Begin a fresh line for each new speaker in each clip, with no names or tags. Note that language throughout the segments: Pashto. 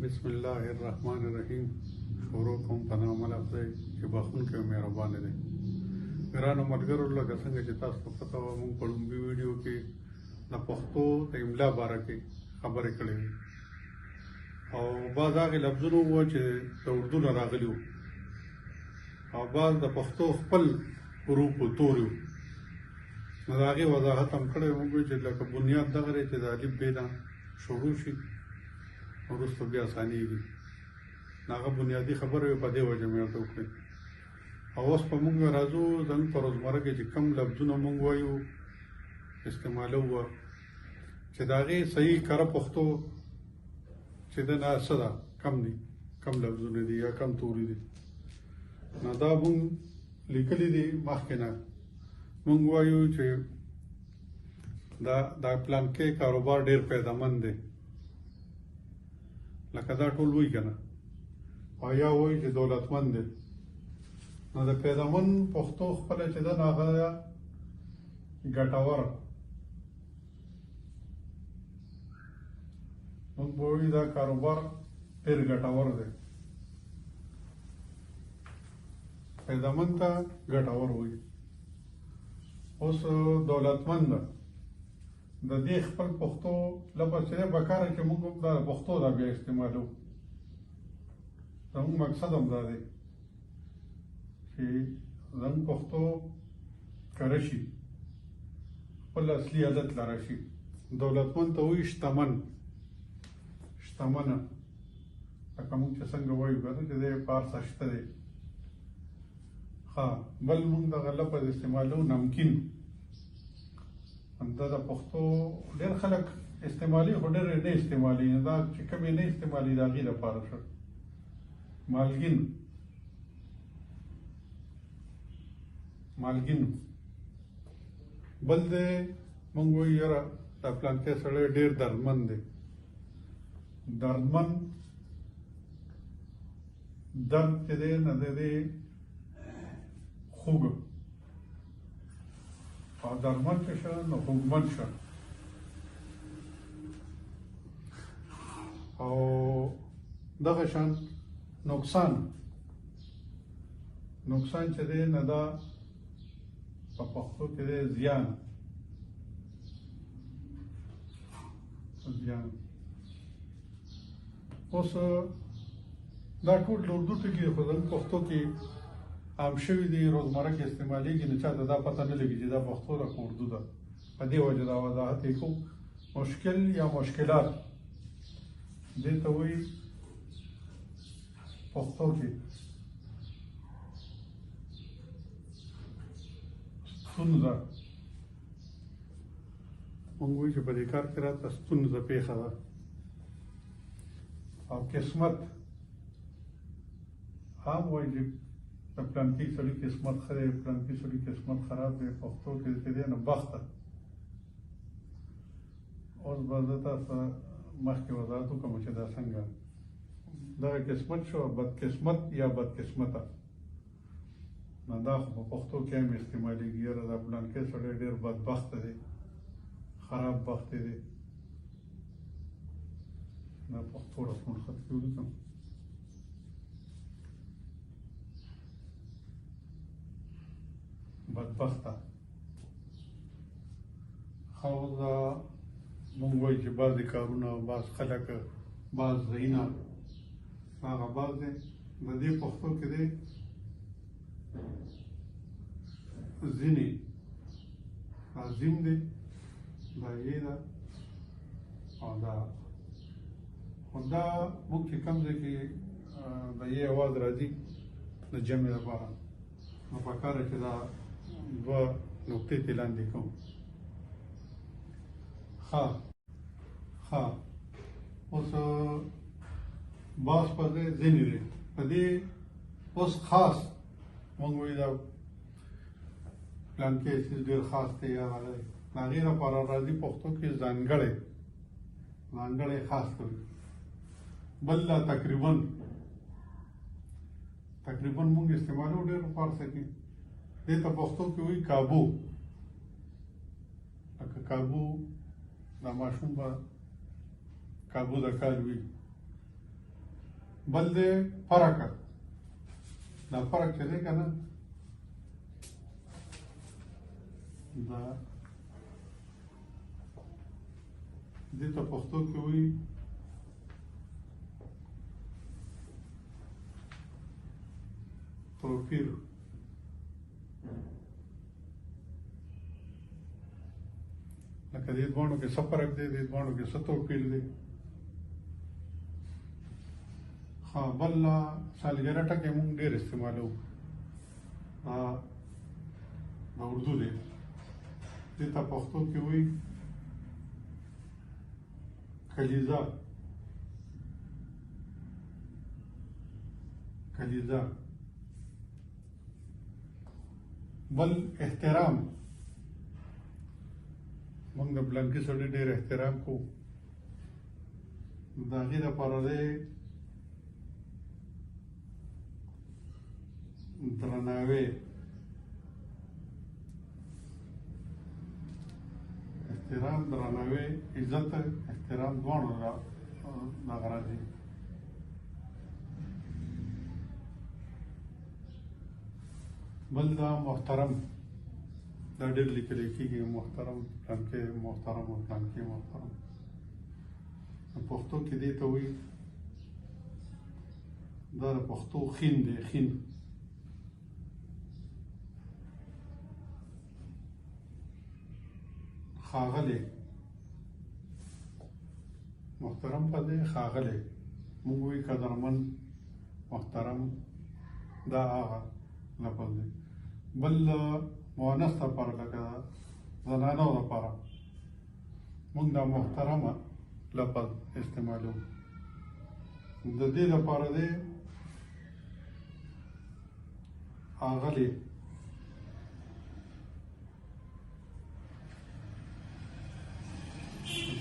بسم الله الرحمن الرحیم. شروع کوم په نام الله خدای چې بخښونکی او مهربان دی. ګرانو ملګرو، لکه څنګه چې تاسو ته پته وه، موږ په لومړي ویډیو کې د پښتو د املا باره کې خبرې کړې وې او بعض هغې لفظونه وو چې د اردو نه راغلي وو او بعض د پښتو خپل حروف و تورې وو. نو د هغې وضاحت هم کړی وو. موږ وایو چې لکه بنیاد دغه دی چې د الف ب نه شروع شي، وروسته بیا اسانېږي. هغه بنیادي خبرې په دې وجه مې ورته وکړې. او اوس په موږ راځو زموږ په روزمره کې چې کوم لفظونه موږ وایو استعمالوو چې د هغې صحیح کره پښتو چې ده نه څه ده، کم دي، کم لفظونه دي یا کم توري دي. نو دا موږ لیکلي دي مخکې نه. موږ وایو چې دا پلانکې کاروبار ډېر پیدامند دی، لکه دا ټول وایي که نه، او یا وایي چې دولتمند دی. نو د پیدامند پښتو خپله چې ده نو هغه ده ګټور. موږ به وایو دا کاروبار ډېر ګټور دی. پیدامند ته ګټور وایي. اوس دولتمند ده، د دې خپل پښتو لفظ چې دی پکاره چې موږ هم دا پښتو دا بیا استعمالوو. زموږ مقصد هم دا دی چې زموږ پښتو کره شي، خپل اصلي عادت له راشي. دولتمند ته وایي شتمن، شتمنه، لکه موږ چې څنګه وایو که نه چې دی په هر څه شته دی. ښه، بل موږ دغه لفظ استعمالوو نمکین. دا د پښتو ډېر خلک استعمالي، خو ډېر نه استعمالي. دا چې کوم یې نه استعمالي د هغې لپاره ښه. مالګین، مالګین. بل دی موږ وایو یاره دا پلانکی سړی ډېر دردمند دی. دردمند، درد چې دی نه د دې خوږ، او درمند چې شه نو خوږمند شه. او دغه شان نقصان، نقصان چې دی نه دا په پښتو کې دی زیان، زیان. اوس دا ټول د اردو ټکي خو زموږ پښتو کې عام شوي دي، روزمره کې استعمالېږي. نو چاته دا پته نه لګي چې دا پښتو ده که اردو ده. په دې وجه دا وضاحت یې کوو. مشکل یا مشکلات دې ته وایي پښتو کې ستونزه. موږ وایو چې په دې کار کې راته ستونزه پېښه ده. او قسمت، عام وایي چې د پلانکي سړي قسمت ښه دی، پلانکي سړي قسمت خراب دی. پښتو کې چې دی نو بخت ده. اوس به زه تاسو مخکې وضاحت وکړم چې دا څنګه دغه قسمت شو، بدقسمت یا بدقسمته. نو دا خو په پښتو کې هم استعمالېږي، یاره دا پلانکی سړی ډېر بدبخته دی، خراب بخته دی. دا پښتو رسمون خط کې ولیکم. بدبخته. خو دا موږ وایو چې بعضې کارونه، بعض خلک، بعض ځایونه هغه بعض دی. د دې پښتو کې دی ځینې، عظیم دی، دا یې ده او دا. خو دا موږ چې کوم ځای کې د یې اواز راځي د جمع لپاره، نو پکاره چې دا دوه نقطې ترې لاندې کوم. ښه، ښه. اوس باز په ځای ځینې دی. په دې اوس خاص موږ وایو دا پلانکی څیز ډېر خاص دی یا هغه دی. د هغې لپاره راځي پښتو کې ځانګړی، ځانګړی خاص کوي. بل لا تقریبا، تقریبا موږ استعمالوو ډېر فارسه کې. دې ته پښتو کې وایي کابو. لکه کابو، دا ماشوم به کابو د کال وي. بل دی فرق دا فرق چې دی که نه دا دې ته پښتو کې وایي توپیر لکه دې دواړو کې څه فرق دی دې دواړو کې څه توپیر دی ها بل سالګره ټکي مونږ ډېر استعمالوو دا اردو دی دې ته پښتو کې وایي کلیزه کلیزه بل احترام موږ د بلنکي سړي ډېر احترام کوو د هغې دپاره دی درناوی احترام درناوی عزت احترام دواړو دغه راځي بل دا محترم دا ډېر لیکل کېږي محترم پلانکې محترم او پلانکې محترم پښتو کې دې ته وایي دا د پښتو خین دی خین ښاغلی محترم په دی ښاغلی موږ وایي قدرمن محترم دا هغه لفظ دی بل مؤنث لپاره لکه زنانو لپاره موږ دا محترمه لفظ استعمالوو د دې لپاره دی ښاغلی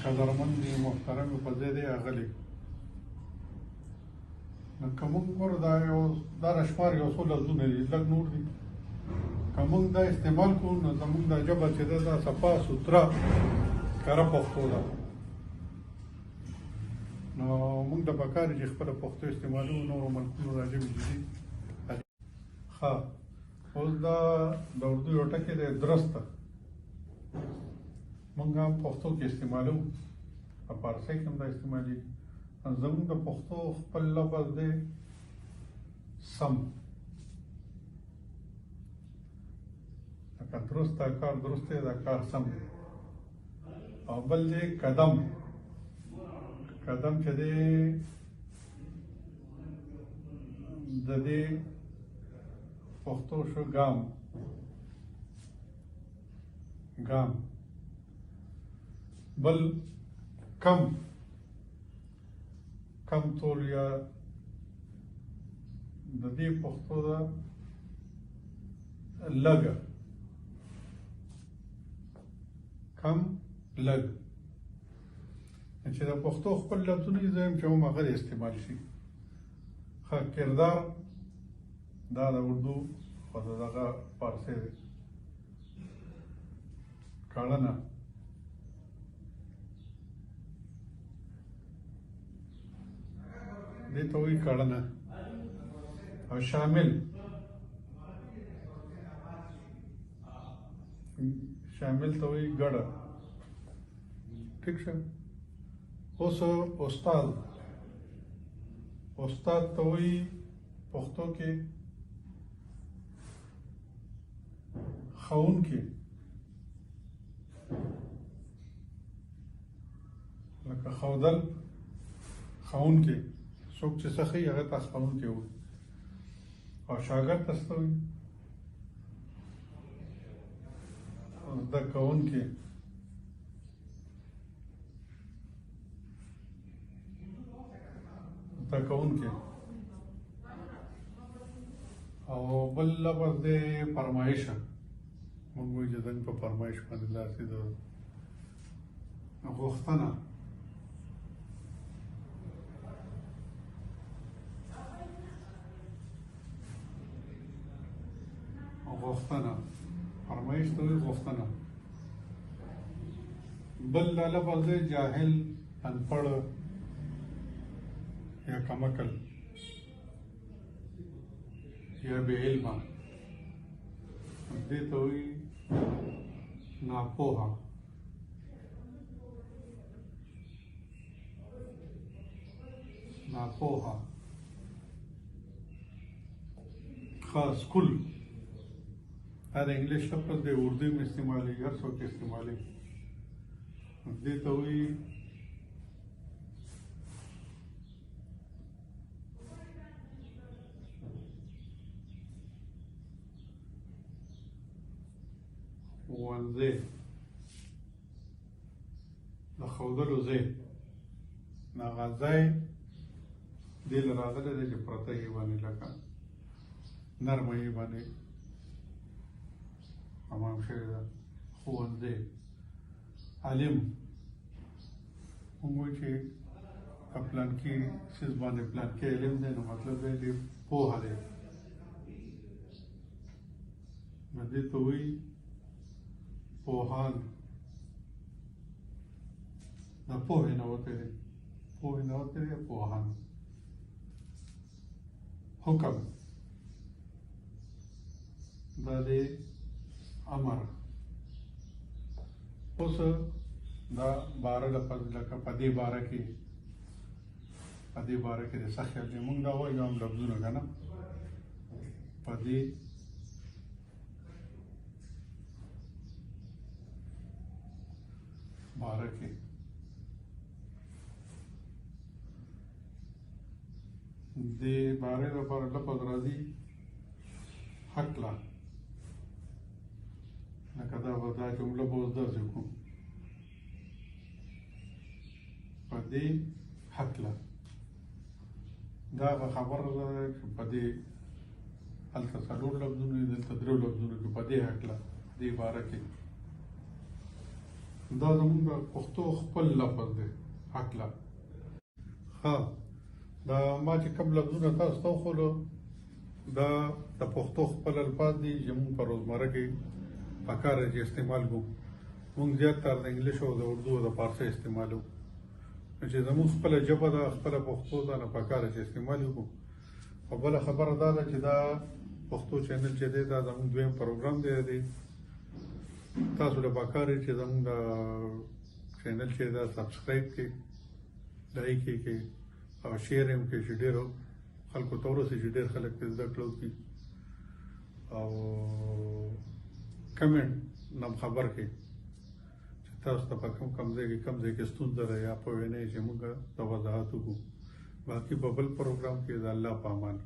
قدرمن دی محترم په ځای دی ښاغلی که موږ ګورو دا رشمار یو څو لفظونه دي لږ نور دي که موږ دا استعمال کوو نو زموږ دا ژبه چې ده دا صفا سوتره کره پښتو ده نو موږ د پکار چې خپله پښتو استعمالوو نورو ملکونو دا ژبې چې دي ښه اوس دا د اردو یو ټکی دی درسته موږ هم پښتو کې استعمالوو په فارسۍ کې هم دا استعمالېږي زموږ د پښتو خپل لفظ دی سم لکه درست دا کار درست دی دا کار سم دی او بل دی قدم قدم چې دی د دې پښتو شو ګام ګام بل کم کم تول یا د دې پښتو ده لږه کم لږ چې د پښتو خپل لفظونه یې زه یم چې هم هغه استعمال شي ښه کردار دا د اردو او د دغه فارسۍ دی کړنه دې ته وایي کړنه او شامل شامل ته وایي ګډه ٹھیک شه اوس استاد استاد ته وایي پښتو کې ښوونکی لکه ښودل ښوونکی څوک چې څه ښيي هغه ته ښوونکی وایي او شاګرد ته څه وایي زده کوونکی زده کوونکی او بل لفظ دی فرمایشه موږ وایو چې زموږ په فرمایش باندې داسې د غوښتنه غوښتنه فرمایش ته وایي غوښتنه بل لفظ دی جاهل انپړ یا کمکل یا بې علمه دې ته وایي ناپوهه. ناپوهه خاص کل دا د انګلیش لفظ دی، اردو میں استعمالي، هر څوک استعمالي. دې ته وایي ښوونځی، د ښودلو ځای. هغه ځای دې له راغلی دی چې پرته یې باندې لکه نرمه یې باندې تمام شوې ده. ښوونځی. عالم موږ وایو چې که پلانکي څیز باندې پلانکي علم دی نو مطلب دی چې پوهه دی. نو دې ته وایي پوهان. دا پوهې نه وتی دی، پوهې نه وتی دی پوهان. حکم دا دی امر. اوس دا باره لفظ لکه په دې باره کې د څه خیال دی؟ موږ دا وایو هم لفظونه که نه په دې باره کې. د بارې لپاره لفظ راځي هکله، لکه دا جمله به اوس درج کړو په دې هکله. دا هغه خبره ده چې په دې هلته څلور لفظونه دي، دلته درېو لفظونو کې په دې هکله دې باره کې. دا زمونږ د پښتو خپل لفظ دی هکله. ښه، دا ما چې کوم لفظونه تاسو ته وښودل دا د پښتو خپل الفاظ دي چې موږ په روزمره کې پکار دی چې استعمال کوو. موږ زیاتره د انګلیش او د اردو او د فارسي استعمالو، چې زموږ خپله ژبه ده، خپله پښتو ده، نو پکار دی چې استعمال وکړو. او بله خبره دا ده چې دا پښتو چینل چې دی دا زموږ دویم پروګرام دی. تاسو له پکار دی چې زموږ د چینل چې دا سبسکرایب کړئ، لایک یې کړئ او شیر هم کړئ چې ډېرو خلکو ته ورسېږي، چې ډېر خلک پرې زده کړه وکړي. او کمنټ نم خبر کړئ چې تاسو ته په کوم ځای کې ستونزه ده یا پوهه نه یې چې موږ ته وضاحت وکړو. باقي په بل پروګرام کې د الله په امان.